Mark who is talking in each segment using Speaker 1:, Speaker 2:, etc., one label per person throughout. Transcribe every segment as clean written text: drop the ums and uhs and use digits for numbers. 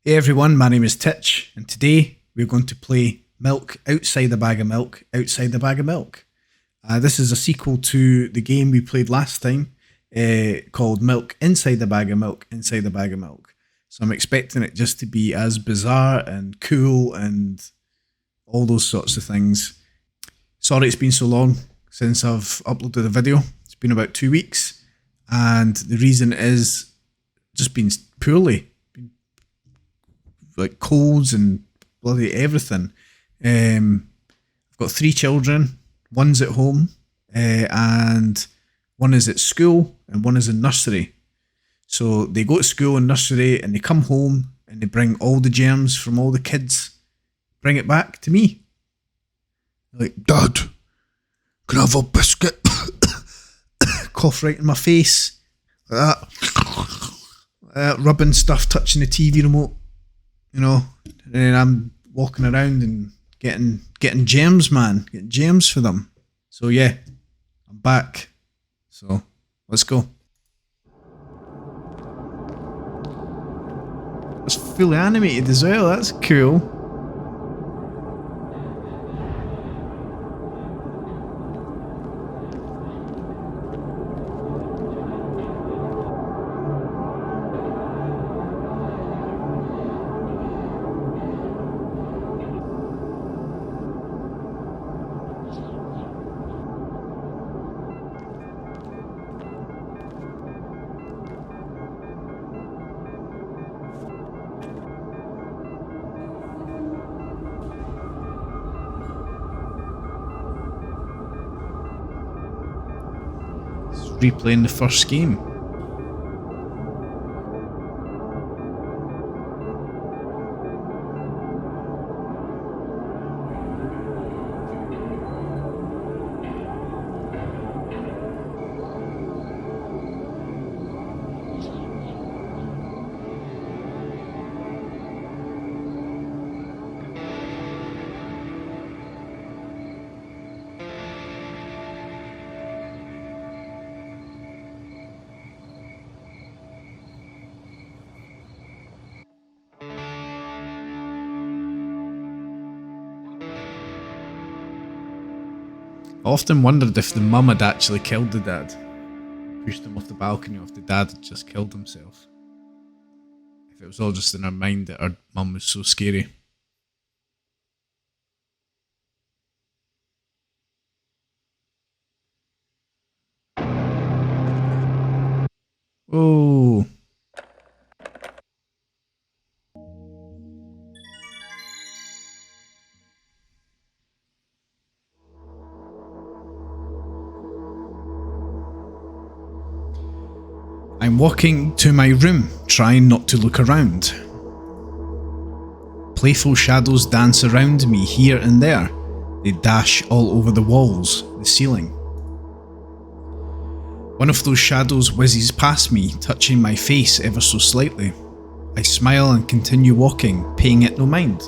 Speaker 1: Hey everyone, my name is Tich, and today we're going to play Milk Outside the Bag of Milk, Outside the Bag of Milk. This is a sequel to the game we played last time called Milk Inside the Bag of Milk, Inside the Bag of Milk. So I'm expecting it just to be as bizarre and cool and all those sorts of things. Sorry it's been so long since I've uploaded a video. It's been about 2 weeks, and the reason is just been poorly. Like colds and bloody everything. I've got 3 children. One's at home, and one is at school, and one is in nursery. So they go to school and nursery, and they come home, and they bring all the germs from all the kids, bring it back to me. Like, Dad, can I have a biscuit? Cough right in my face, like that. Rubbing stuff, touching the TV remote. You know, and then I'm walking around and getting gems, man. Getting gems for them. So yeah, I'm back. So let's go. It's fully animated as well. That's cool. Replaying the first game. I often wondered if the mum had actually killed the dad. Pushed him off the balcony, or if the dad had just killed himself. If it was all just in her mind that her mum was so scary. Oh. I'm walking to my room, trying not to look around. Playful shadows dance around me here and there. They dash all over the walls, the ceiling. One of those shadows whizzes past me, touching my face ever so slightly. I smile and continue walking, paying it no mind.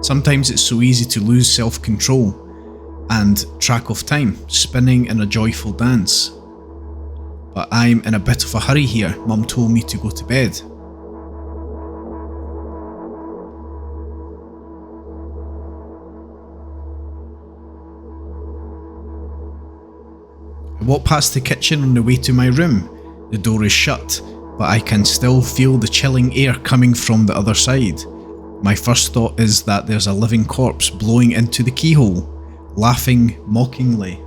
Speaker 1: Sometimes it's so easy to lose self-control and track of time, spinning in a joyful dance. But I'm in a bit of a hurry here. Mum told me to go to bed. I walk past the kitchen on the way to my room. The door is shut, but I can still feel the chilling air coming from the other side. My first thought is that there's a living corpse blowing into the keyhole, laughing mockingly.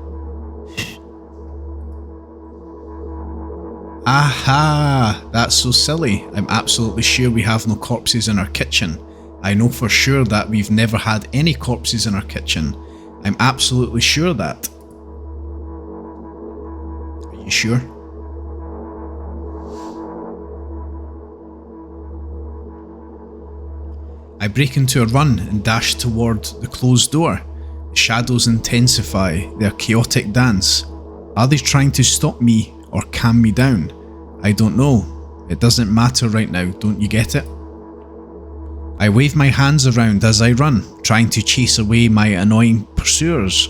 Speaker 1: Aha! That's so silly. I'm absolutely sure we have no corpses in our kitchen. I know for sure that we've never had any corpses in our kitchen. I'm absolutely sure that. Are you sure? I break into a run and dash toward the closed door. The shadows intensify their chaotic dance. Are they trying to stop me or calm me down? I don't know. It doesn't matter right now, don't you get it? I wave my hands around as I run, trying to chase away my annoying pursuers.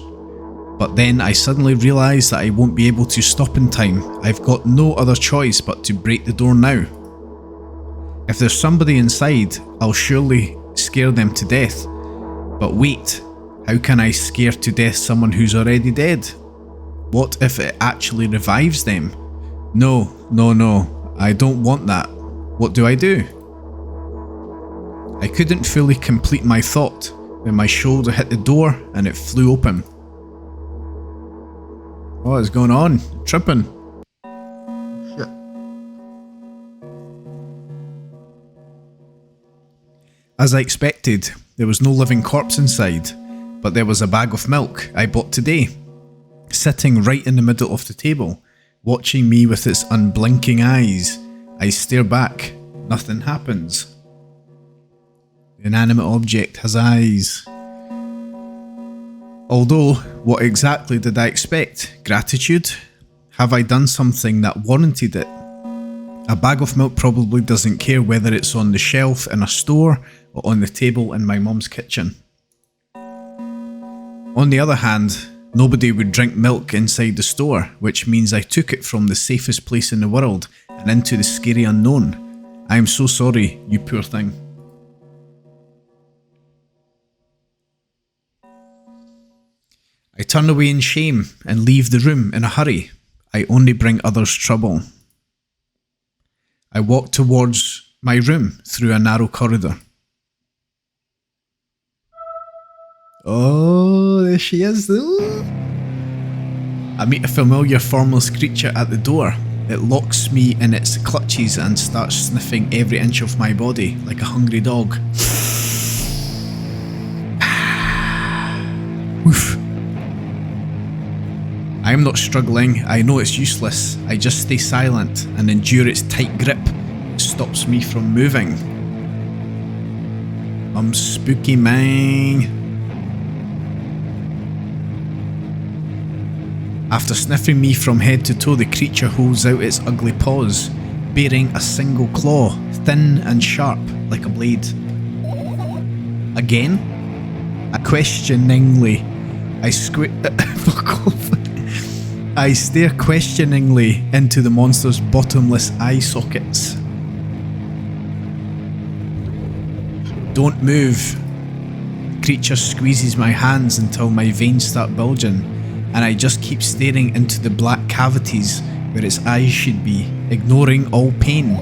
Speaker 1: But then I suddenly realise that I won't be able to stop in time. I've got no other choice but to break the door now. If there's somebody inside, I'll surely scare them to death. But wait, how can I scare to death someone who's already dead? What if it actually revives them? No, I don't want that. What do? I couldn't fully complete my thought when my shoulder hit the door and it flew open. What is going on? Tripping. Shit. As I expected, there was no living corpse inside, but there was a bag of milk I bought today, sitting right in the middle of the table, watching me with its unblinking eyes. I stare back. Nothing happens. The inanimate object has eyes. Although, what exactly did I expect? Gratitude? Have I done something that warranted it? A bag of milk probably doesn't care whether it's on the shelf in a store or on the table in my mum's kitchen. On the other hand, nobody would drink milk inside the store, which means I took it from the safest place in the world and into the scary unknown. I am so sorry, you poor thing. I turn away in shame and leave the room in a hurry. I only bring others trouble. I walk towards my room through a narrow corridor. Oh, there she is. I meet a familiar formless creature at the door. It locks me in its clutches and starts sniffing every inch of my body like a hungry dog. Woof. I am not struggling, I know it's useless. I just stay silent and endure its tight grip. It stops me from moving. I'm spooky, man. After sniffing me from head to toe, the creature holds out its ugly paws, bearing a single claw, thin and sharp like a blade. Again? Questioningly, I stare questioningly into the monster's bottomless eye sockets. Don't move. The creature squeezes my hands until my veins start bulging, and I just keep staring into the black cavities where its eyes should be, ignoring all pain.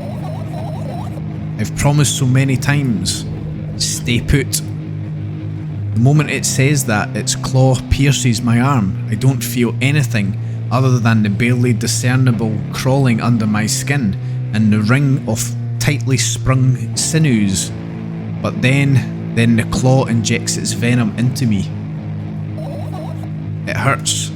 Speaker 1: I've promised so many times, stay put. The moment it says that, its claw pierces my arm. I don't feel anything other than the barely discernible crawling under my skin and the ring of tightly sprung sinews. But then the claw injects its venom into me. It hurts.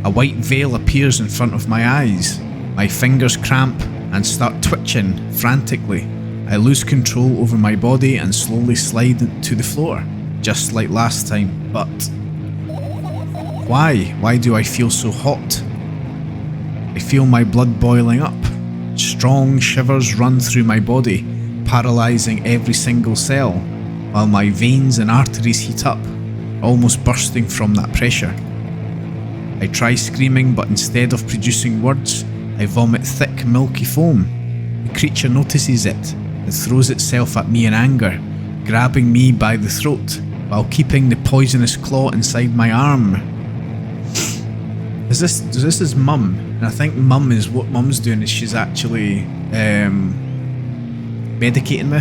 Speaker 1: A white veil appears in front of my eyes. My fingers cramp and start twitching frantically. I lose control over my body and slowly slide to the floor, just like last time, but... Why? Why do I feel so hot? I feel my blood boiling up. Strong shivers run through my body, paralysing every single cell, while my veins and arteries heat up, almost bursting from that pressure. I try screaming, but instead of producing words, I vomit thick, milky foam. The creature notices it and throws itself at me in anger, grabbing me by the throat, while keeping the poisonous claw inside my arm. This is Mum, and I think Mum is what Mum's doing is she's actually medicating me.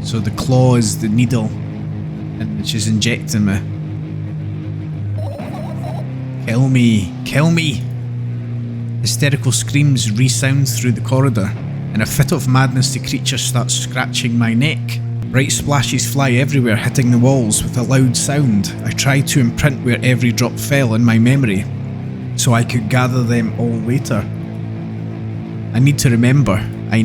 Speaker 1: So the claw is the needle, and she's injecting me. Kill me, kill me! Hysterical screams resound through the corridor. In a fit of madness, the creature starts scratching my neck. Bright splashes fly everywhere, hitting the walls with a loud sound. I try to imprint where every drop fell in my memory, so I could gather them all later. I need to remember. A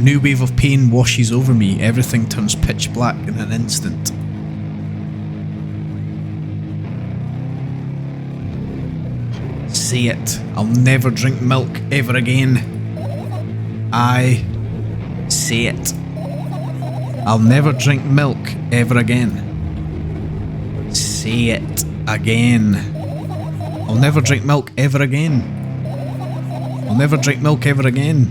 Speaker 1: new wave of pain washes over me. Everything turns pitch black in an instant. Say it. I'll never drink milk ever again. I say it. I'll never drink milk ever again. Say it again. I'll never drink milk ever again. I'll never drink milk ever again.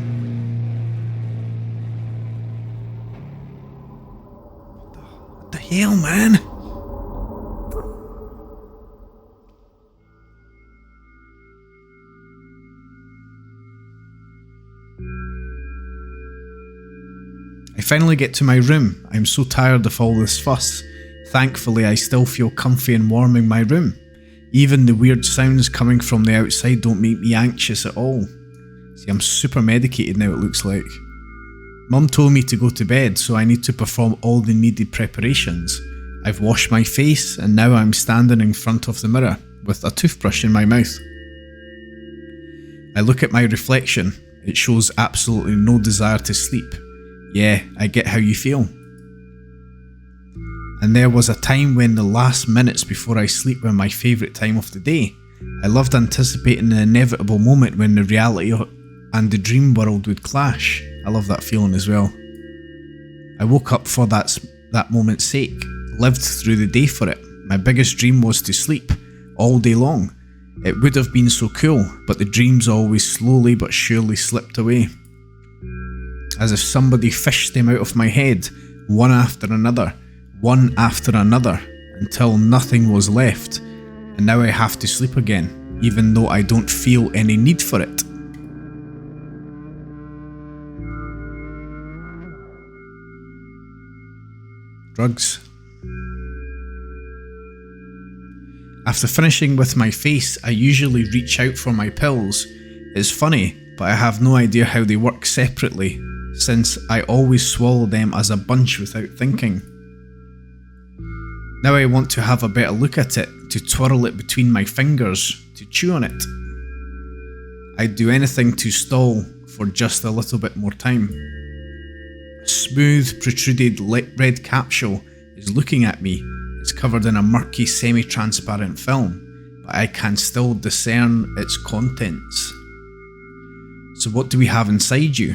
Speaker 1: hell, man? I finally get to my room. I'm so tired of all this fuss. Thankfully, I still feel comfy and warm in my room. Even the weird sounds coming from the outside don't make me anxious at all. See, I'm super medicated now, it looks like. Mum told me to go to bed, so I need to perform all the needed preparations. I've washed my face, and now I'm standing in front of the mirror with a toothbrush in my mouth. I look at my reflection. It shows absolutely no desire to sleep. Yeah, I get how you feel. And there was a time when the last minutes before I sleep were my favourite time of the day. I loved anticipating the inevitable moment when the reality and the dream world would clash. I love that feeling as well. I woke up for that moment's sake, lived through the day for it. My biggest dream was to sleep, all day long. It would have been so cool, but the dreams always slowly but surely slipped away. As if somebody fished them out of my head, one after another, until nothing was left. And now I have to sleep again, even though I don't feel any need for it. Drugs. After finishing with my face, I usually reach out for my pills. It's funny, but I have no idea how they work separately, since I always swallow them as a bunch without thinking. Now I want to have a better look at it, to twirl it between my fingers, to chew on it. I'd do anything to stall for just a little bit more time. A smooth, protruded red capsule is looking at me. It's covered in a murky, semi-transparent film, but I can still discern its contents. So what do we have inside you?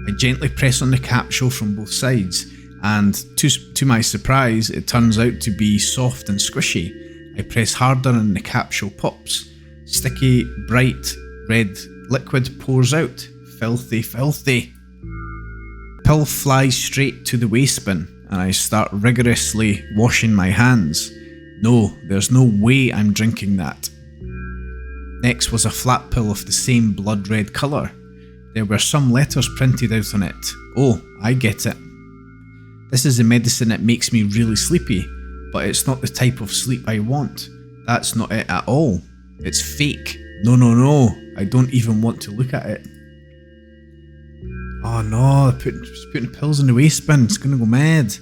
Speaker 1: I gently press on the capsule from both sides, and to my surprise, it turns out to be soft and squishy. I press harder and the capsule pops. Sticky, bright, red liquid pours out. Filthy, filthy. Pill flies straight to the waste bin, and I start rigorously washing my hands. No, there's no way I'm drinking that. Next was a flat pill of the same blood red colour. There were some letters printed out on it. Oh, I get it. This is a medicine that makes me really sleepy, but it's not the type of sleep I want. That's not it at all. It's fake. No. I don't even want to look at it. Oh no, they're putting pills in the waste bin. It's gonna go mad.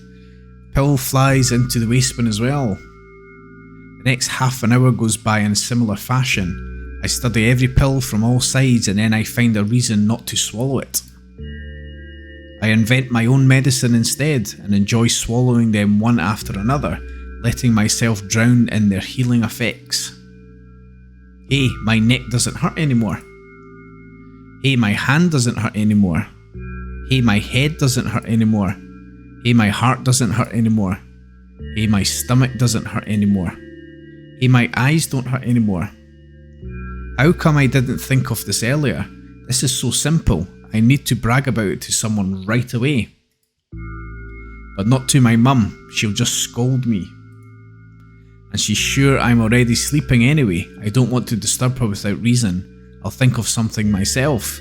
Speaker 1: Pill flies into the waste bin as well. The next half an hour goes by in similar fashion. I study every pill from all sides, and then I find a reason not to swallow it. I invent my own medicine instead and enjoy swallowing them one after another, letting myself drown in their healing effects. Hey, my neck doesn't hurt anymore. Hey, my hand doesn't hurt anymore. Hey, my head doesn't hurt anymore. Hey, my heart doesn't hurt anymore. Hey, my stomach doesn't hurt anymore. Hey, my eyes don't hurt anymore. How come I didn't think of this earlier? This is so simple. I need to brag about it to someone right away. But not to my mum, she'll just scold me. And she's sure I'm already sleeping anyway. I don't want to disturb her without reason. I'll think of something myself.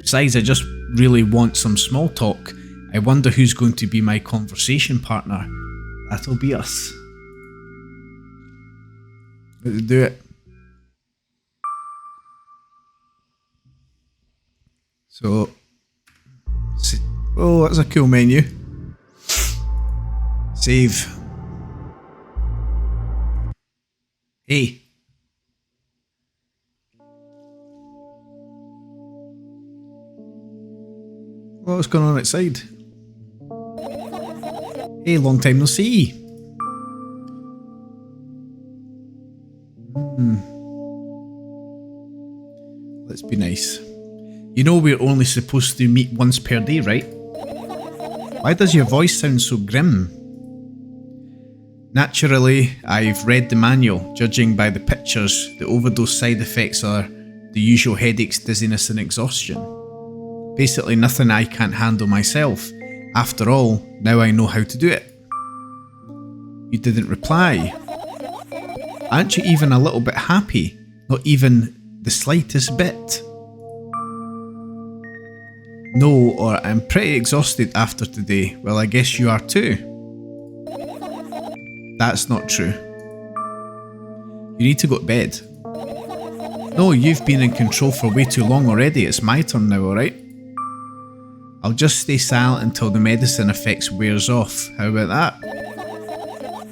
Speaker 1: Besides, I just really want some small talk. I wonder who's going to be my conversation partner. That'll be us. Let's do it. So, oh, that's a cool menu. Save. Hey. What's going on outside? Hey, long time no see. Let's be nice. You know we're only supposed to meet once per day, right? Why does your voice sound so grim? Naturally, I've read the manual. Judging by the pictures, the overdose side effects are the usual headaches, dizziness and exhaustion. Basically nothing I can't handle myself. After all, now I know how to do it. You didn't reply. Aren't you even a little bit happy? Not even the slightest bit. No, or I'm pretty exhausted after today. Well, I guess you are too. That's not true. You need to go to bed. No, you've been in control for way too long already. It's my turn now, alright? I'll just stay silent until the medicine effects wears off. How about that?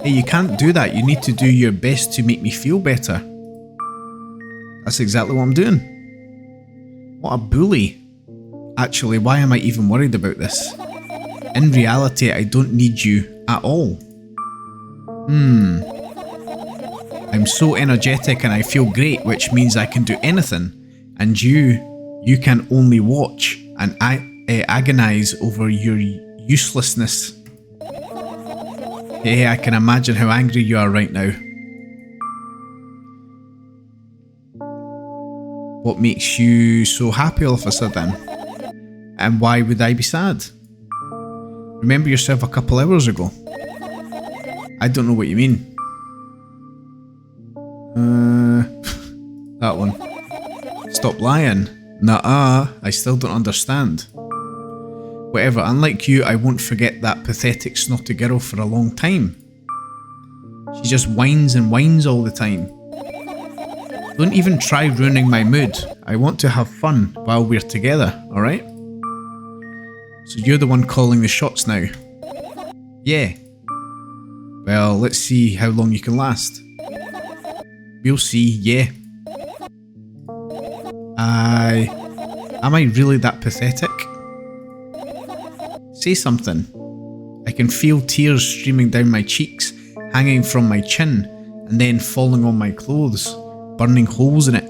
Speaker 1: Hey, you can't do that. You need to do your best to make me feel better. That's exactly what I'm doing. What a bully. Actually, why am I even worried about this? In reality, I don't need you at all. I'm so energetic and I feel great, which means I can do anything. And you can only watch and agonize over your uselessness. Hey, I can imagine how angry you are right now. What makes you so happy all of a sudden? And why would I be sad? Remember yourself a couple hours ago. I don't know what you mean. That one. Stop lying. Nuh-uh, I still don't understand. Whatever, unlike you, I won't forget that pathetic snotty girl for a long time. She just whines and whines all the time. Don't even try ruining my mood. I want to have fun while we're together, alright? So you're the one calling the shots now? Yeah. Well, let's see how long you can last. We'll see, yeah. Am I really that pathetic? Say something. I can feel tears streaming down my cheeks, hanging from my chin, and then falling on my clothes, burning holes in it.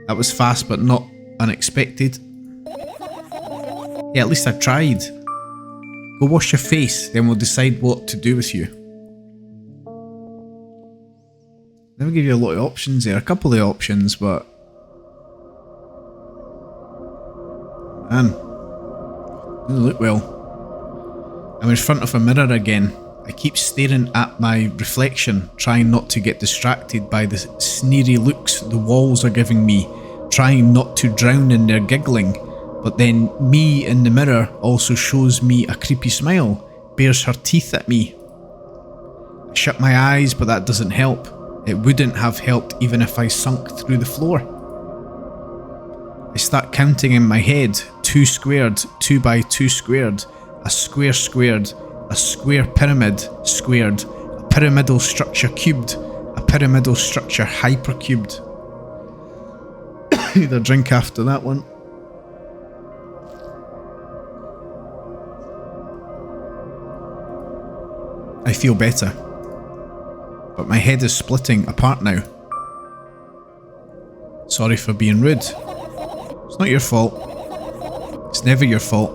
Speaker 1: That was fast but not unexpected. Yeah, at least I tried. Go wash your face, then we'll decide what to do with you. Never give you a lot of options there, a couple of options, but... Man, doesn't look well. I'm in front of a mirror again. I keep staring at my reflection, trying not to get distracted by the sneery looks the walls are giving me, trying not to drown in their giggling. But then me in the mirror also shows me a creepy smile, bares her teeth at me. I shut my eyes, but that doesn't help. It wouldn't have helped even if I sunk through the floor. I start counting in my head, 2 squared, 2 by 2 squared, a square squared, a square pyramid squared, a pyramidal structure cubed, a pyramidal structure hypercubed. Need a drink after that one. I feel better, but my head is splitting apart now. Sorry for being rude. It's not your fault. It's never your fault.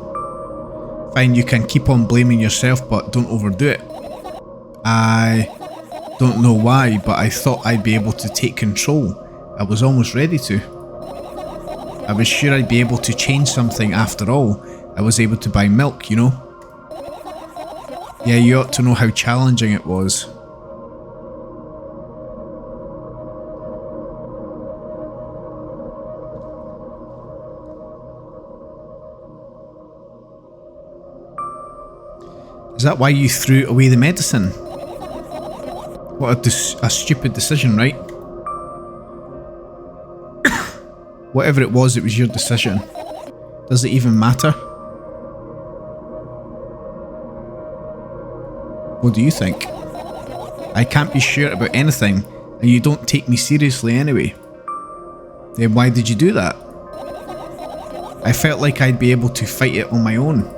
Speaker 1: Fine, you can keep on blaming yourself, but don't overdo it. I don't know why, but I thought I'd be able to take control. I was almost ready to. I was sure I'd be able to change something after all. I was able to buy milk, you know? Yeah, you ought to know how challenging it was. Is that why you threw away the medicine? What a stupid decision, right? Whatever it was your decision. Does it even matter? What do you think? I can't be sure about anything, and you don't take me seriously anyway. Then why did you do that? I felt like I'd be able to fight it on my own.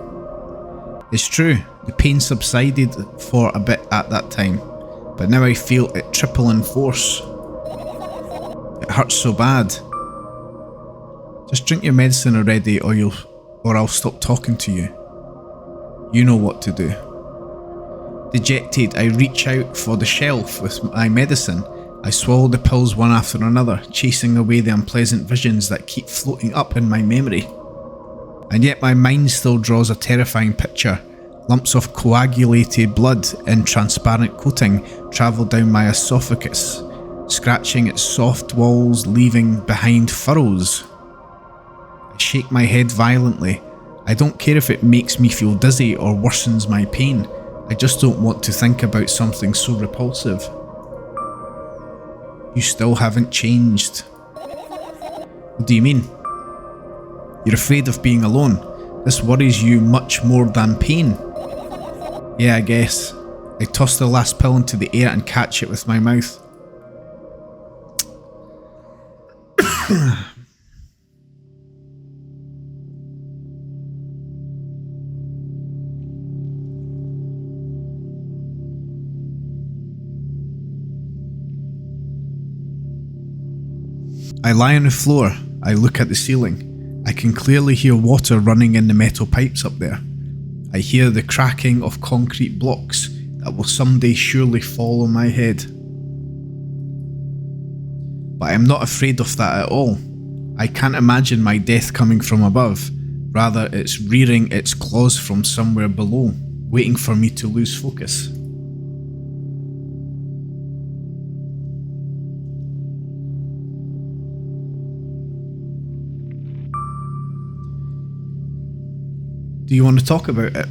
Speaker 1: It's true, the pain subsided for a bit at that time, but now I feel it triple in force. It hurts so bad. Just drink your medicine already, or I'll stop talking to you. You know what to do. Dejected, I reach out for the shelf with my medicine. I swallow the pills one after another, chasing away the unpleasant visions that keep floating up in my memory. And yet my mind still draws a terrifying picture, Lumps of coagulated blood in transparent coating travel down my esophagus, scratching its soft walls, leaving behind furrows. I shake my head violently. I don't care if it makes me feel dizzy or worsens my pain. I just don't want to think about something so repulsive. You still haven't changed. What do you mean? You're afraid of being alone. This worries you much more than pain. Yeah, I guess. I toss the last pill into the air and catch it with my mouth. I lie on the floor. I look at the ceiling. I can clearly hear water running in the metal pipes up there. I hear the cracking of concrete blocks that will someday surely fall on my head. But I am not afraid of that at all. I can't imagine my death coming from above. Rather, it's rearing its claws from somewhere below, waiting for me to lose focus. Do you want to talk about it?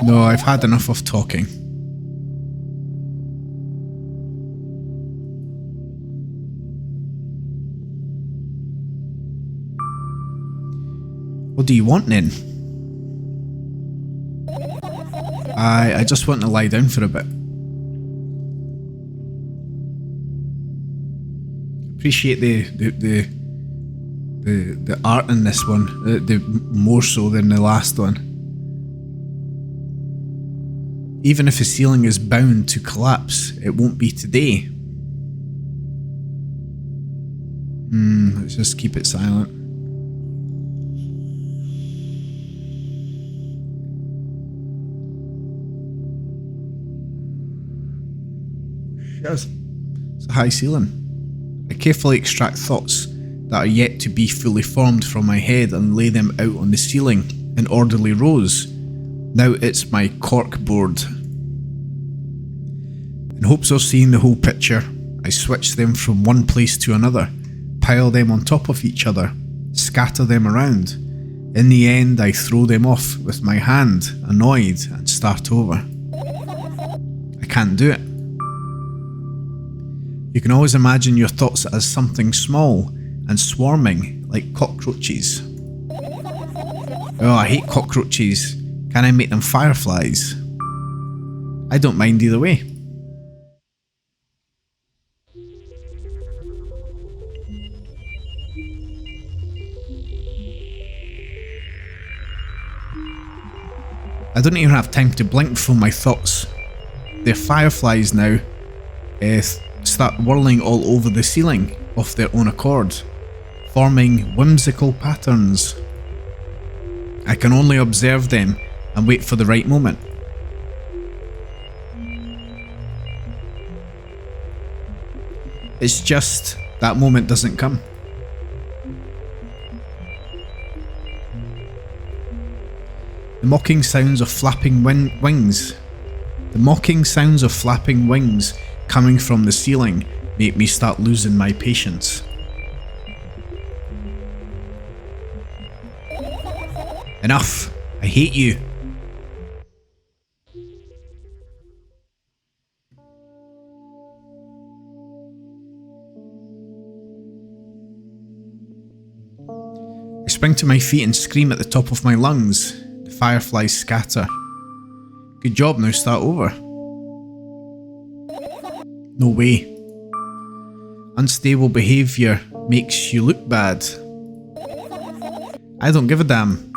Speaker 1: No, I've had enough of talking. What do you want then? I just want to lie down for a bit. Appreciate the art in this one, the more so than the last one. Even if the ceiling is bound to collapse, it won't be today. Let's just keep it silent. It's a high ceiling. I carefully extract thoughts that are yet to be fully formed from my head and lay them out on the ceiling in orderly rows. Now it's my cork board. In hopes of seeing the whole picture, I switch them from one place to another, pile them on top of each other, scatter them around. In the end, I throw them off with my hand, annoyed, and start over. I can't do it. You can always imagine your thoughts as something small and swarming like cockroaches. Oh, I hate cockroaches. Can I make them fireflies? I don't mind either way. I don't even have time to blink before my thoughts. They're fireflies now. Start whirling all over the ceiling of their own accord, forming whimsical patterns. I can only observe them and wait for the right moment. It's just that moment doesn't come. The mocking sounds of flapping wings. The mocking sounds of flapping wings coming from the ceiling make me start losing my patience. Enough! I hate you! I spring to my feet and scream at the top of my lungs. The fireflies scatter. Good job, now start over. No way. Unstable behaviour makes you look bad. I don't give a damn.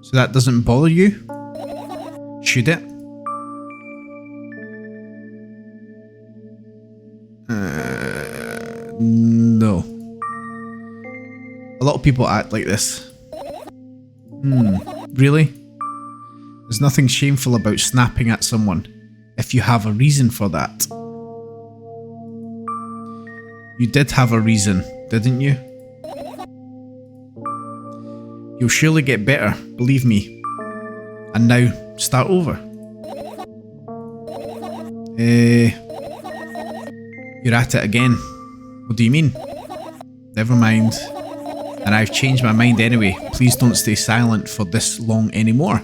Speaker 1: So that doesn't bother you? Should it? No. A lot of people act like this. Really? There's nothing shameful about snapping at someone if you have a reason for that. You did have a reason, didn't you? You'll surely get better, believe me. And now, start over. You're at it again. What do you mean? Never mind. And I've changed my mind anyway. Please don't stay silent for this long anymore.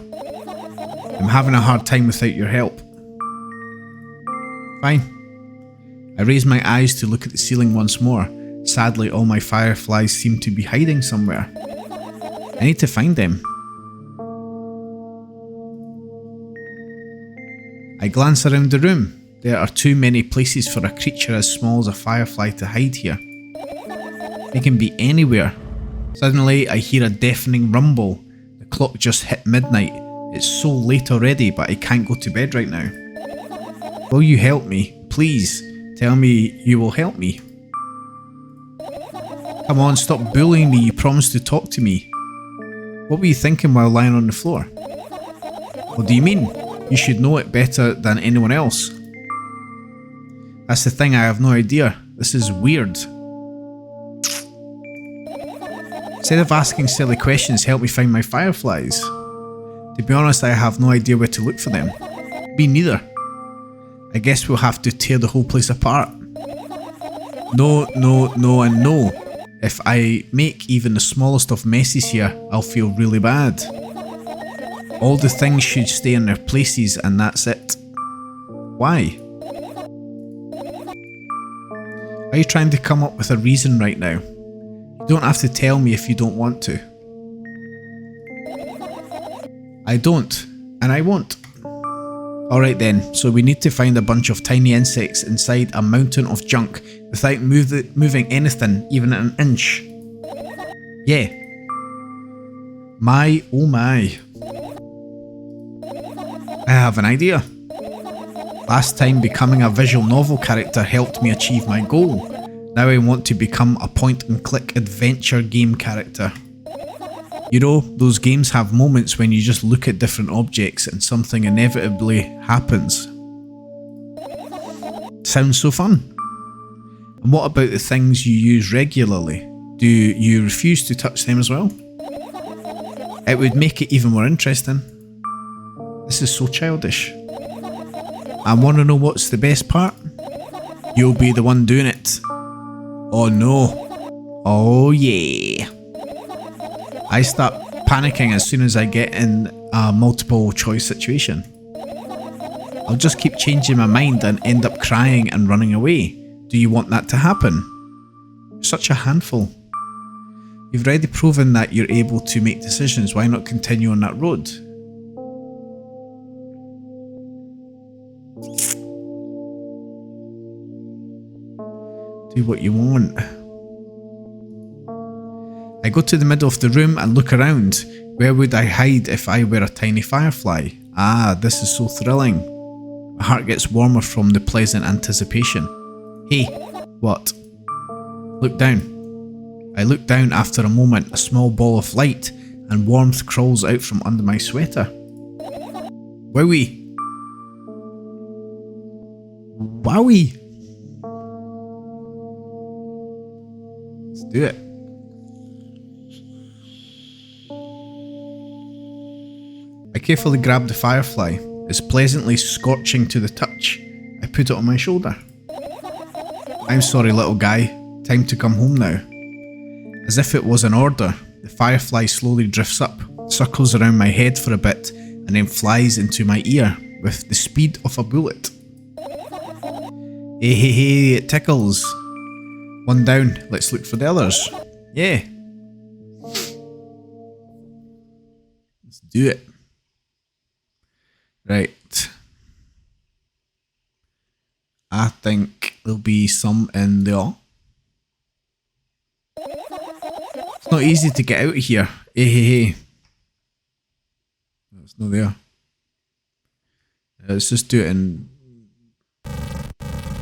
Speaker 1: I'm having a hard time without your help. Fine. I raise my eyes to look at the ceiling once more. Sadly, all my fireflies seem to be hiding somewhere. I need to find them. I glance around the room. There are too many places for a creature as small as a firefly to hide here. They can be anywhere. Suddenly, I hear a deafening rumble. The clock just hit midnight. It's so late already, but I can't go to bed right now. Will you help me? Please, tell me you will help me. Come on, stop bullying me. You promised to talk to me. What were you thinking while lying on the floor? What do you mean? You should know it better than anyone else. That's the thing, I have no idea. This is weird. Instead of asking silly questions, help me find my fireflies. To be honest, I have no idea where to look for them. Me neither. I guess we'll have to tear the whole place apart. No, no, no, and no. If I make even the smallest of messes here, I'll feel really bad. All the things should stay in their places and that's it. Why? Are you trying to come up with a reason right now? You don't have to tell me if you don't want to. I don't, and I won't. Alright then, so we need to find a bunch of tiny insects inside a mountain of junk without moving anything, even an inch. Yeah. My, oh my. I have an idea. Last time becoming a visual novel character helped me achieve my goal. Now I want to become a point and click adventure game character. You know, those games have moments when you just look at different objects and something inevitably happens. Sounds so fun. And what about the things you use regularly? Do you refuse to touch them as well? It would make it even more interesting. This is so childish. I want to know what's the best part? You'll be the one doing it. Oh no. Oh yeah. I start panicking as soon as I get in a multiple choice situation. I'll just keep changing my mind and end up crying and running away. Do you want that to happen? You're such a handful. You've already proven that you're able to make decisions. Why not continue on that road? Do what you want. I go to the middle of the room and look around. Where would I hide if I were a tiny firefly? Ah, this is so thrilling. My heart gets warmer from the pleasant anticipation. Hey, what? Look down. I look down after a moment. A small ball of light and warmth crawls out from under my sweater. Wowie. Wowie. Let's do it. I carefully grab the firefly. It's pleasantly scorching to the touch. I put it on my shoulder. I'm sorry, little guy. Time to come home now. As if it was an order, the firefly slowly drifts up, circles around my head for a bit, and then flies into my ear with the speed of a bullet. Hey, hey, hey, it tickles. One down, let's look for the others. Yeah. Let's do it. Right. I think there'll be some in there. It's not easy to get out of here. Hey, hey, hey. It's not there. Let's just do it in...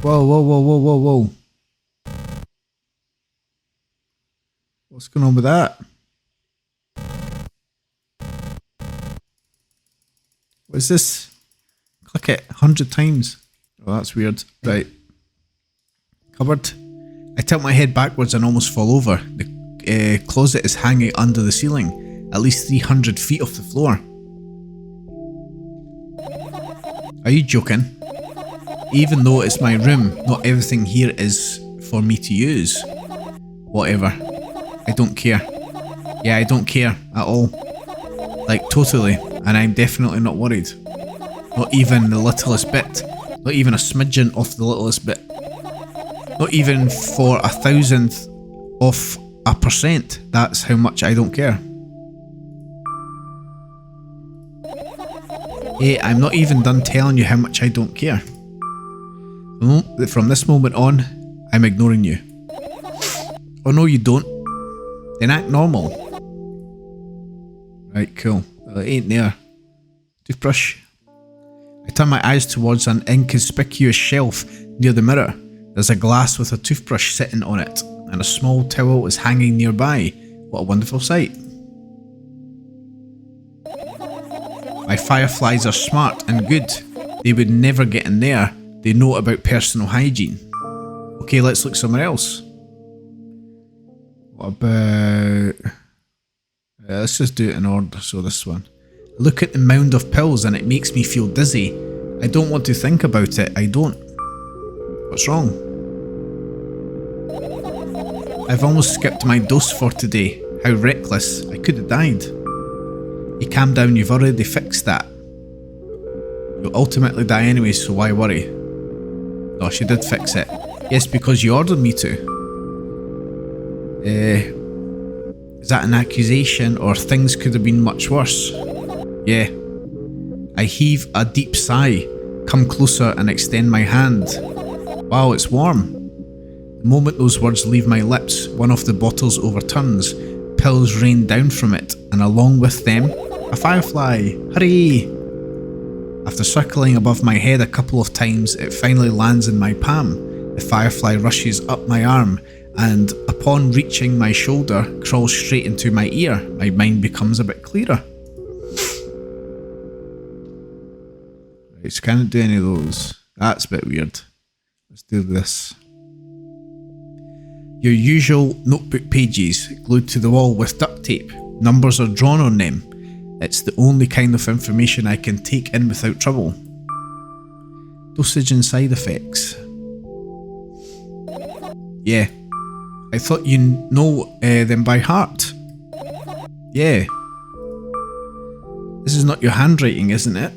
Speaker 1: Whoa, whoa, whoa, whoa, whoa, whoa. What's going on with that? What is this? Click it 100 times. Oh, that's weird. Right. Cupboard. I tilt my head backwards and almost fall over. The closet is hanging under the ceiling. at least 300 feet off the floor. Are you joking? Even though it's my room, not everything here is for me to use. Whatever. I don't care. Yeah, I don't care at all. Like, totally. And I'm definitely not worried. Not even the littlest bit. Not even a smidgen of the littlest bit. Not even for 1,000th of a percent. That's how much I don't care. Hey, I'm not even done telling you how much I don't care. From this moment on, I'm ignoring you. Oh no, you don't. Then act normal. Right, cool. Well, it ain't there. Toothbrush. I turn my eyes towards an inconspicuous shelf near the mirror. There's a glass with a toothbrush sitting on it, and a small towel is hanging nearby. What a wonderful sight. My fireflies are smart and good. They would never get in there. They know about personal hygiene. Okay, let's look somewhere else. What about... let's just do it in order. So this one. Look at the mound of pills and it makes me feel dizzy. I don't want to think about it. I don't. What's wrong? I've almost skipped my dose for today. How reckless. I could have died. Hey, calm down, you've already fixed that. You'll ultimately die anyway, so why worry? No, she did fix it. Yes, because you ordered me to. Is that an accusation, or things could have been much worse? Yeah. I heave a deep sigh, come closer and extend my hand. Wow, it's warm. The moment those words leave my lips, one of the bottles overturns. Pills rain down from it, and along with them, a firefly. Hurry! After circling above my head a couple of times, it finally lands in my palm. The firefly rushes up my arm, and upon reaching my shoulder, crawls straight into my ear. My mind becomes a bit clearer. Right, so can't do any of those. That's a bit weird. Let's do this. Your usual notebook pages glued to the wall with duct tape. Numbers are drawn on them. It's the only kind of information I can take in without trouble. Dosage and side effects. Yeah. I thought you know them by heart. Yeah. This is not your handwriting, isn't it?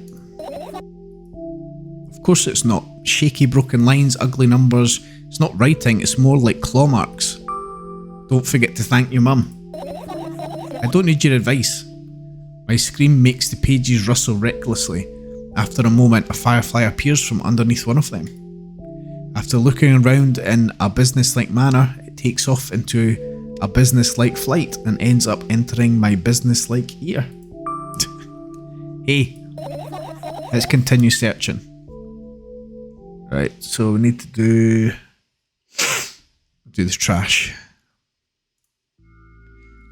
Speaker 1: Of course it's not. Shaky broken lines, ugly numbers. It's not writing, it's more like claw marks. Don't forget to thank your mum. I don't need your advice. My scream makes the pages rustle recklessly. After a moment, a firefly appears from underneath one of them. After looking around in a business-like manner, it takes off into a business-like flight and ends up entering my business-like ear. Hey, let's continue searching. Right, so we need to do this trash.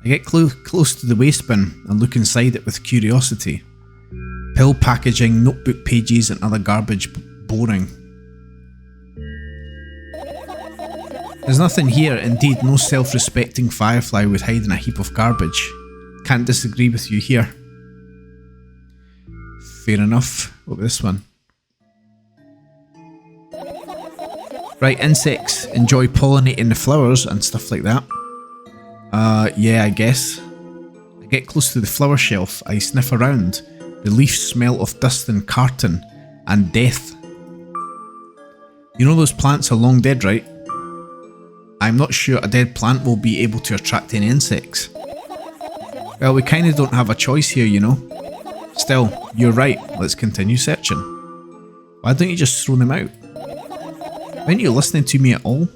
Speaker 1: I get close to the waste bin and look inside it with curiosity. Pill packaging, notebook pages and other garbage. Boring. There's nothing here, indeed no self-respecting firefly would hide in a heap of garbage. Can't disagree with you here. Fair enough. What about this one? Right, insects enjoy pollinating the flowers and stuff like that. Yeah, I guess. I get close to the flower shelf, I sniff around. The leaves smell of dust and carton and death. You know those plants are long dead, right? I'm not sure a dead plant will be able to attract any insects. Well, we kinda don't have a choice here, you know. Still, you're right, let's continue searching. Why don't you just throw them out? Aren't you listening to me at all?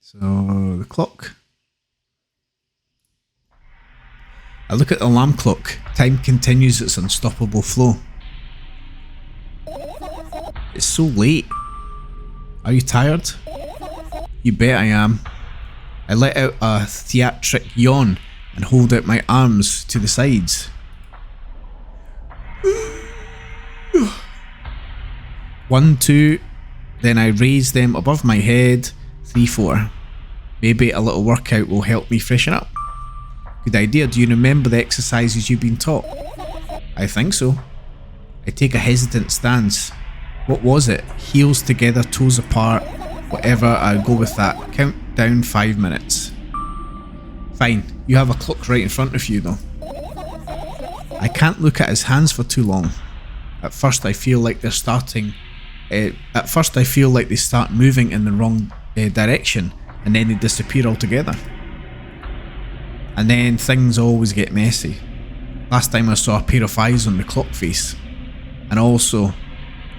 Speaker 1: So, the clock. I look at the alarm clock. Time continues its unstoppable flow. It's so late. Are you tired? You bet I am. I let out a theatric yawn and hold out my arms to the sides. 1, 2, then I raise them above my head. 3, 4. Maybe a little workout will help me freshen up. Good idea. Do you remember the exercises you've been taught? I think so. I take a hesitant stance. What was it? Heels together, toes apart. Whatever, I'll go with that. Count down 5 minutes. Fine. You have a clock right in front of you though. I can't look at his hands for too long. At first I feel like they start moving in the wrong direction, and then they disappear altogether. And then things always get messy. Last time I saw a pair of eyes on the clock face. And also, I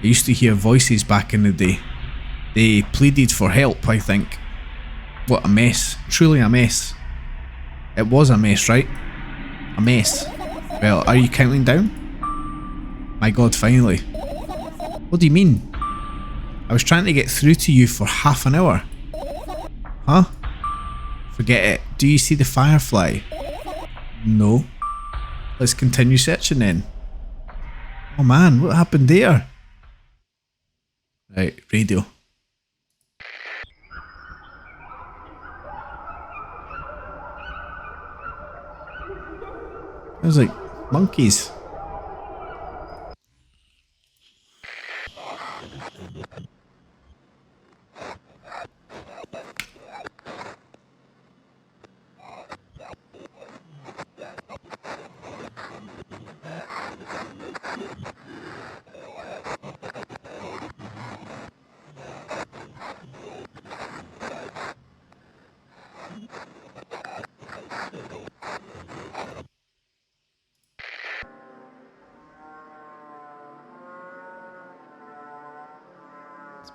Speaker 1: used to hear voices back in the day. They pleaded for help, I think. What a mess. Truly a mess. It was a mess, right? A mess. Well, are you counting down? My god, finally. What do you mean? I was trying to get through to you for half an hour. Huh? Forget it. Do you see the firefly? No. Let's continue searching then. Oh man, what happened there? Right, radio. It was like monkeys.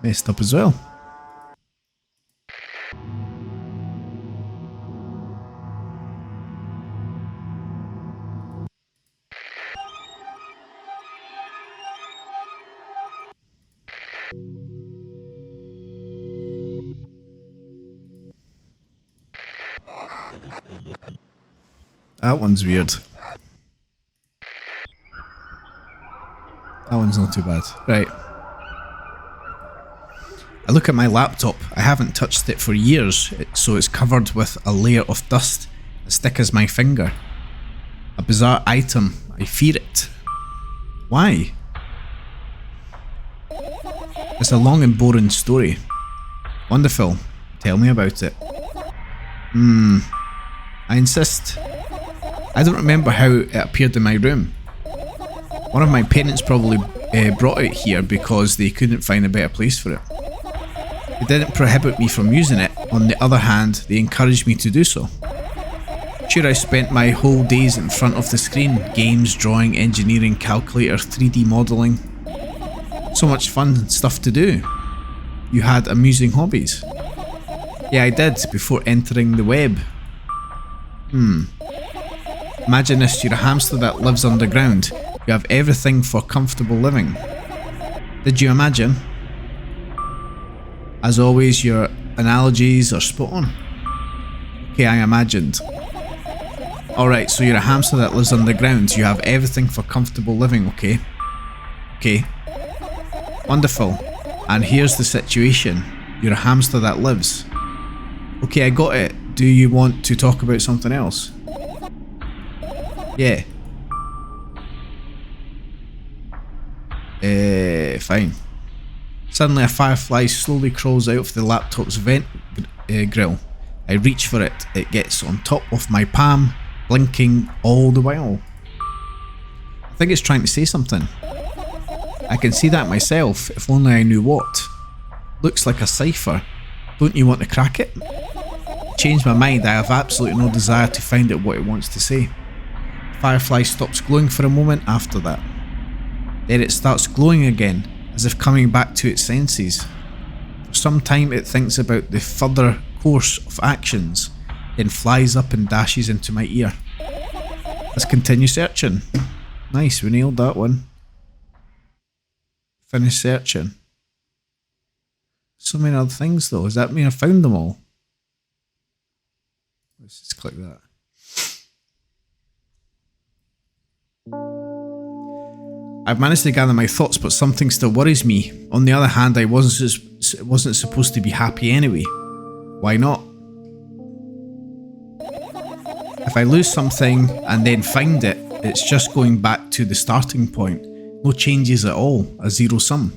Speaker 1: Messed up as well. That one's weird. That one's not too bad. Right. I look at my laptop. I haven't touched it for years, so it's covered with a layer of dust as thick as my finger. A bizarre item. I fear it. Why? It's a long and boring story. Wonderful. Tell me about it. I insist. I don't remember how it appeared in my room. One of my parents probably brought it here because they couldn't find a better place for it. They didn't prohibit me from using it. On the other hand, they encouraged me to do so. Sure, I spent my whole days in front of the screen. Games, drawing, engineering, calculator, 3D modelling. So much fun stuff to do. You had amusing hobbies. Yeah, I did, before entering the web. Imagine this, you're a hamster that lives underground. You have everything for comfortable living. Did you imagine? As always, your analogies are spot on. Okay, I imagined. Alright, so you're a hamster that lives underground. You have everything for comfortable living, okay? Okay. Wonderful. And here's the situation. You're a hamster that lives. Okay, I got it. Do you want to talk about something else? Yeah. Fine. Suddenly a firefly slowly crawls out of the laptop's vent grill. I reach for it. It gets on top of my palm, blinking all the while. I think it's trying to say something. I can see that myself, if only I knew what. Looks like a cipher. Don't you want to crack it? Changed my mind. I have absolutely no desire to find out what it wants to say. Firefly stops glowing for a moment after that. Then it starts glowing again, as if coming back to its senses. For some time it thinks about the further course of actions, then flies up and dashes into my ear. Let's continue searching. Nice, we nailed that one. Finish searching. So many other things though. Does that mean I found them all? Let's just click that. I've managed to gather my thoughts, but something still worries me. On the other hand, I wasn't supposed to be happy anyway. Why not? If I lose something and then find it, it's just going back to the starting point. No changes at all, a zero sum.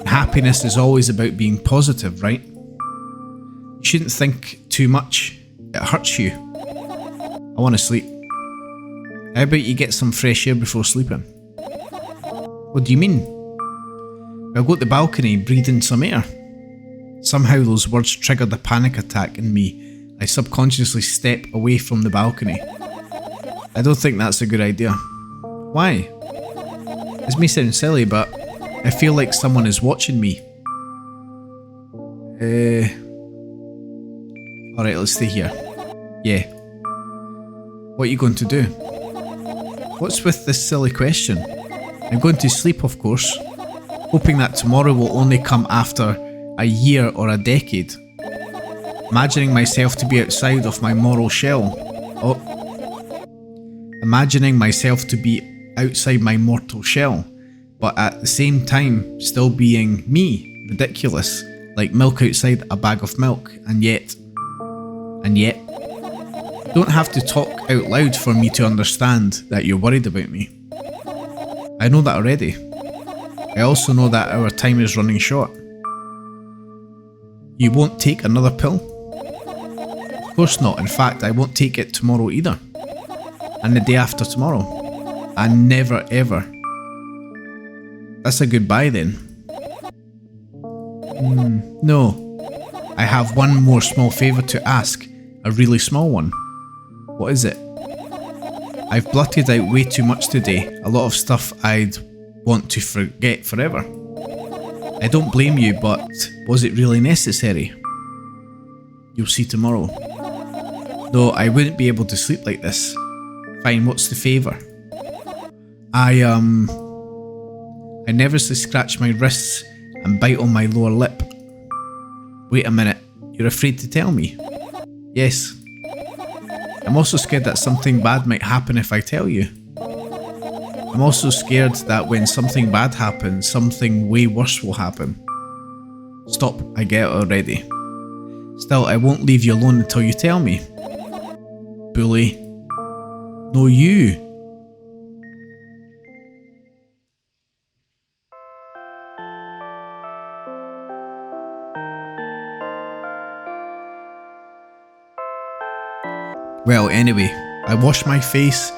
Speaker 1: Happiness is always about being positive, right? You shouldn't think too much, it hurts you. I want to sleep. How about you get some fresh air before sleeping? What do you mean? I'll go to the balcony, breathe in some air. Somehow those words triggered a panic attack in me. I subconsciously step away from the balcony. I don't think that's a good idea. Why? This may sound silly, but I feel like someone is watching me. Alright, let's stay here. Yeah. What are you going to do? What's with this silly question? I'm going to sleep, of course, hoping that tomorrow will only come after a year or a decade. Imagining myself to be outside of my moral shell. Imagining myself to be outside my mortal shell, but at the same time still being me, ridiculous, like milk outside a bag of milk, and yet, you don't have to talk out loud for me to understand that you're worried about me. I know that already. I also know that our time is running short. You won't take another pill? Of course not. In fact, I won't take it tomorrow either. And the day after tomorrow. And never ever. That's a goodbye then. No. I have one more small favour to ask. A really small one. What is it? I've blurted out way too much today. A lot of stuff I'd want to forget forever. I don't blame you, but was it really necessary? You'll see tomorrow. Though I wouldn't be able to sleep like this. Fine, what's the favour? I nervously scratch my wrists and bite on my lower lip. Wait a minute, you're afraid to tell me? Yes. I'm also scared that something bad might happen if I tell you. I'm also scared that when something bad happens, something way worse will happen. Stop, I get it already. Still, I won't leave you alone until you tell me. Bully. No, you. Well, anyway, I washed my face,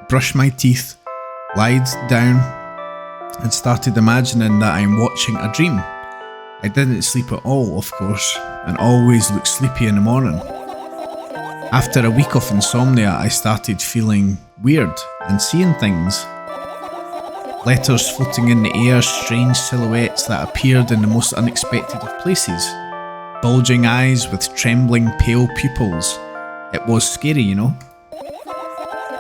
Speaker 1: brushed my teeth, lied down, and started imagining that I'm watching a dream. I didn't sleep at all, of course, and always look sleepy in the morning. After a week of insomnia, I started feeling weird and seeing things. Letters floating in the air, strange silhouettes that appeared in the most unexpected of places. Bulging eyes with trembling, pale pupils. It was scary, you know.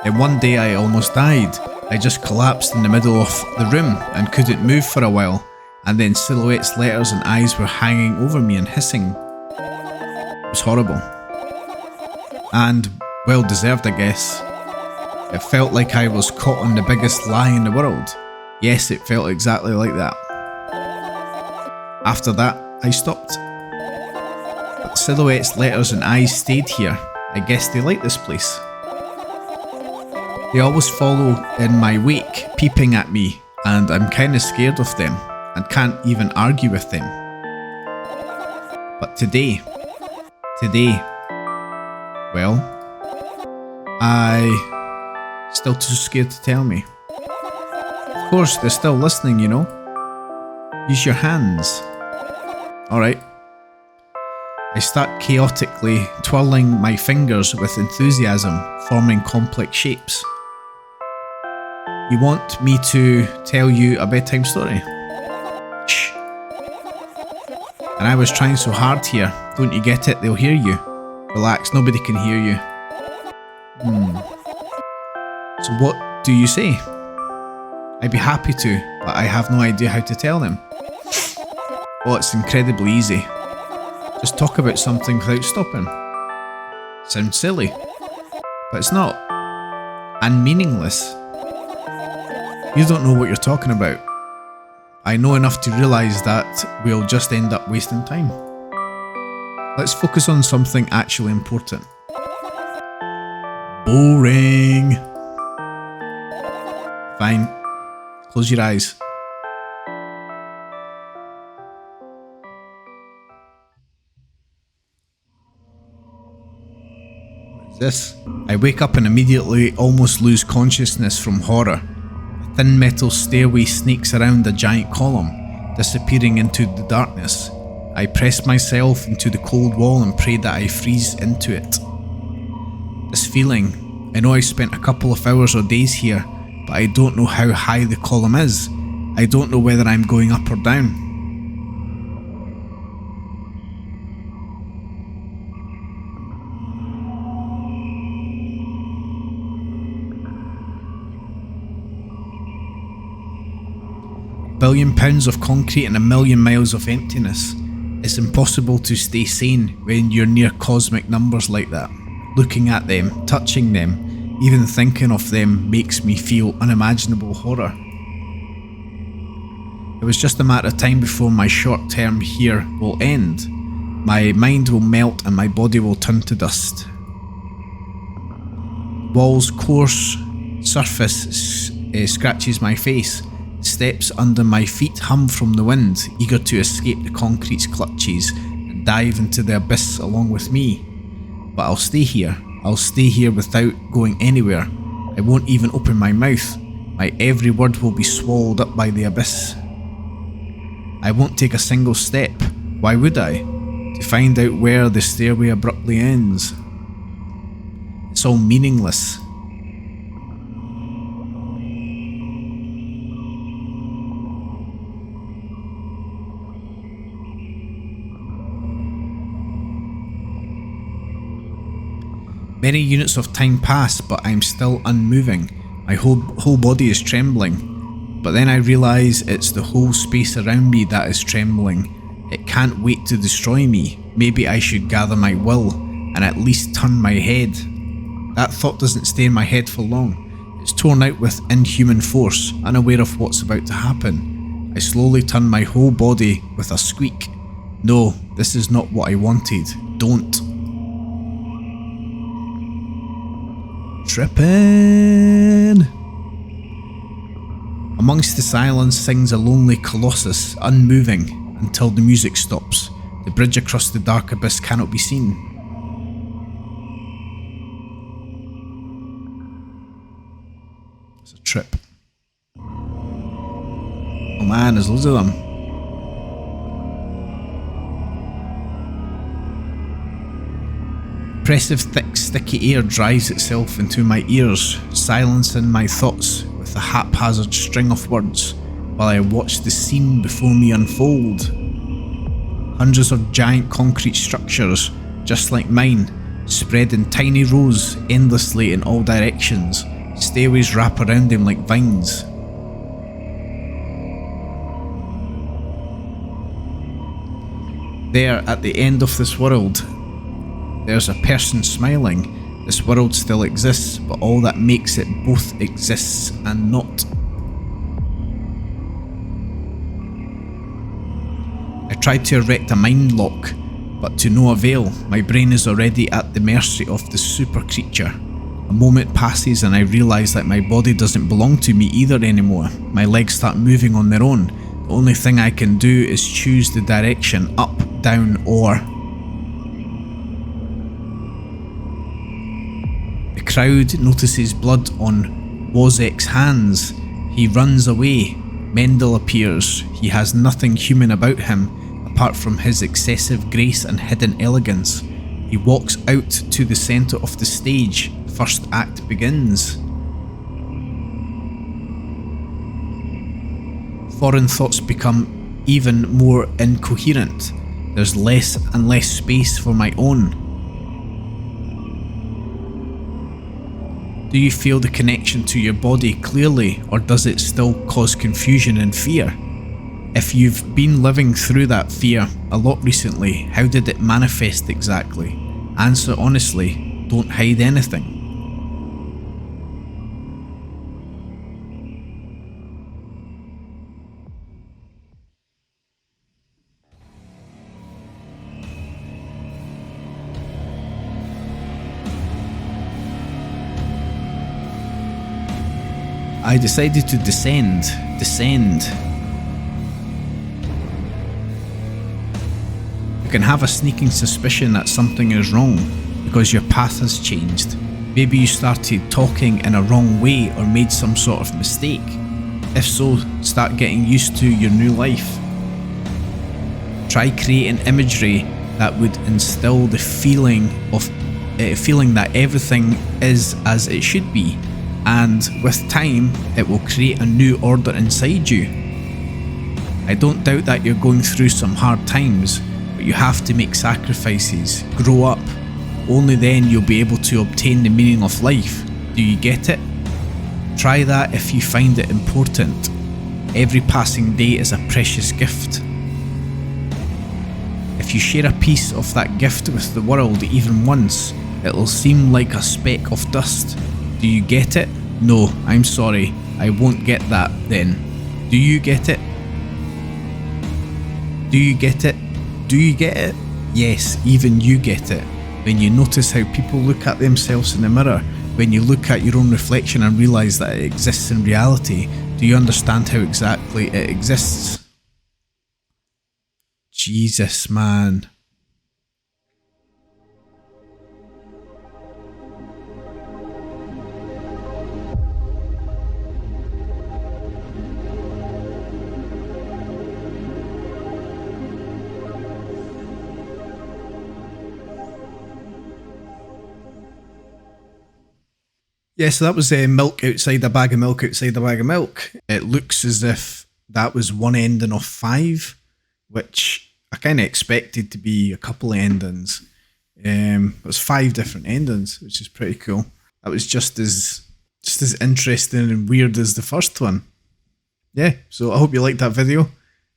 Speaker 1: Then one day I almost died. I just collapsed in the middle of the room and couldn't move for a while, and then silhouettes, letters and eyes were hanging over me and hissing. It was horrible. And well deserved, I guess. It felt like I was caught on the biggest lie in the world. Yes, it felt exactly like that. After that, I stopped. But the silhouettes, letters and eyes stayed here. I guess they like this place. They always follow in my wake, peeping at me, and I'm kinda scared of them, and can't even argue with them. But today, well, still too scared to tell me. Of course, they're still listening, you know. Use your hands. Alright. I start chaotically twirling my fingers with enthusiasm, forming complex shapes. You want me to tell you a bedtime story? Shh. And I was trying so hard here. Don't you get it? They'll hear you. Relax, nobody can hear you. So what do you say? I'd be happy to, but I have no idea how to tell them. Oh, it's incredibly easy. Just talk about something without stopping. Sounds silly, but it's not. And meaningless. You don't know what you're talking about. I know enough to realise that we'll just end up wasting time. Let's focus on something actually important. Boring. Fine. Close your eyes. What's this? I wake up and immediately almost lose consciousness from horror. A thin metal stairway snakes around a giant column, disappearing into the darkness. I press myself into the cold wall and pray that I freeze into it. This feeling, I know I spent a couple of hours or days here, but I don't know how high the column is. I don't know whether I'm going up or down. £1 billion of concrete and 1,000,000 miles of emptiness. It's impossible to stay sane when you're near cosmic numbers like that. Looking at them, touching them, even thinking of them makes me feel unimaginable horror. It was just a matter of time before my short term here will end. My mind will melt and my body will turn to dust. Wall's coarse surface scratches my face. Steps under my feet hum from the wind, eager to escape the concrete's clutches and dive into the abyss along with me. But I'll stay here. I'll stay here without going anywhere. I won't even open my mouth. My every word will be swallowed up by the abyss. I won't take a single step. Why would I? To find out where the stairway abruptly ends. It's all meaningless. Many units of time pass, but I'm still unmoving. My whole body is trembling. But then I realise it's the whole space around me that is trembling. It can't wait to destroy me. Maybe I should gather my will and at least turn my head. That thought doesn't stay in my head for long. It's torn out with inhuman force, unaware of what's about to happen. I slowly turn my whole body with a squeak. No, this is not what I wanted. Don't. Trippin'. Amongst the silence sings a lonely colossus, unmoving, until the music stops. The bridge across the dark abyss cannot be seen. It's a trip. Oh man, there's loads of them. Oppressive, thick, sticky air drives itself into my ears, silencing my thoughts with a haphazard string of words while I watch the scene before me unfold. Hundreds of giant concrete structures, just like mine, spread in tiny rows endlessly in all directions. Stairways wrap around them like vines. There, at the end of this world, there's a person smiling. This world still exists, but all that makes it both exists and not. I tried to erect a mind lock, but to no avail. My brain is already at the mercy of the super creature. A moment passes and I realise that my body doesn't belong to me either anymore. My legs start moving on their own. The only thing I can do is choose the direction, up, down, or... The crowd notices blood on Wozek's hands. He runs away. Mendel appears. He has nothing human about him, apart from his excessive grace and hidden elegance. He walks out to the centre of the stage. The first act begins. Foreign thoughts become even more incoherent. There's less and less space for my own. Do you feel the connection to your body clearly, or does it still cause confusion and fear? If you've been living through that fear a lot recently, how did it manifest exactly? Answer honestly, don't hide anything. I decided to descend. You can have a sneaking suspicion that something is wrong because your path has changed. Maybe you started talking in a wrong way or made some sort of mistake. If so, start getting used to your new life. Try creating imagery that would instill the feeling that everything is as it should be, and with time it will create a new order inside you. I don't doubt that you're going through some hard times, but you have to make sacrifices, grow up. Only then you'll be able to obtain the meaning of life. Do you get it? Try that if you find it important. Every passing day is a precious gift. If you share a piece of that gift with the world even once, it'll seem like a speck of dust. Do you get it? No, I'm sorry, I won't get that then. Do you get it? Do you get it? Do you get it? Yes, even you get it. When you notice how people look at themselves in the mirror, when you look at your own reflection and realise that it exists in reality, do you understand how exactly it exists? Jesus, man. Yeah, so that was milk outside a bag of milk outside a bag of milk. It looks as if that was one ending of 5, which I kind of expected to be a couple of endings. It was 5 different endings, which is pretty cool. That was just as interesting and weird as the first one. Yeah, so I hope you liked that video.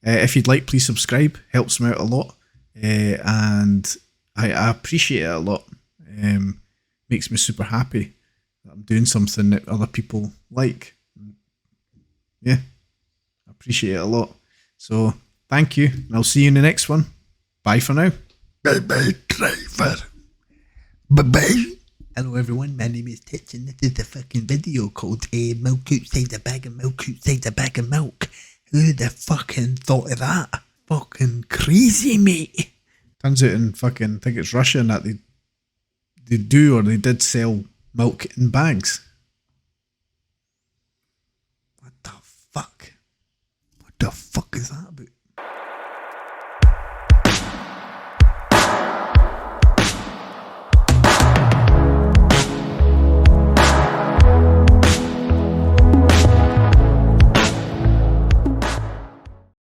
Speaker 1: If you'd like, please subscribe. Helps me out a lot. And I appreciate it a lot. Makes me super happy that I'm doing something that other people like. Yeah, I appreciate it a lot. So thank you, and I'll see you in the next one. Bye for now.
Speaker 2: Bye bye, driver. Bye bye.
Speaker 3: Hello everyone, my name is Tich and this is a fucking video called Milk Outside a Bag of Milk Outside a Bag of Milk. Who the fucking thought of that? Fucking crazy, mate.
Speaker 1: Turns out in fucking, I think it's Russia, and that they do or they did sell milk in bags.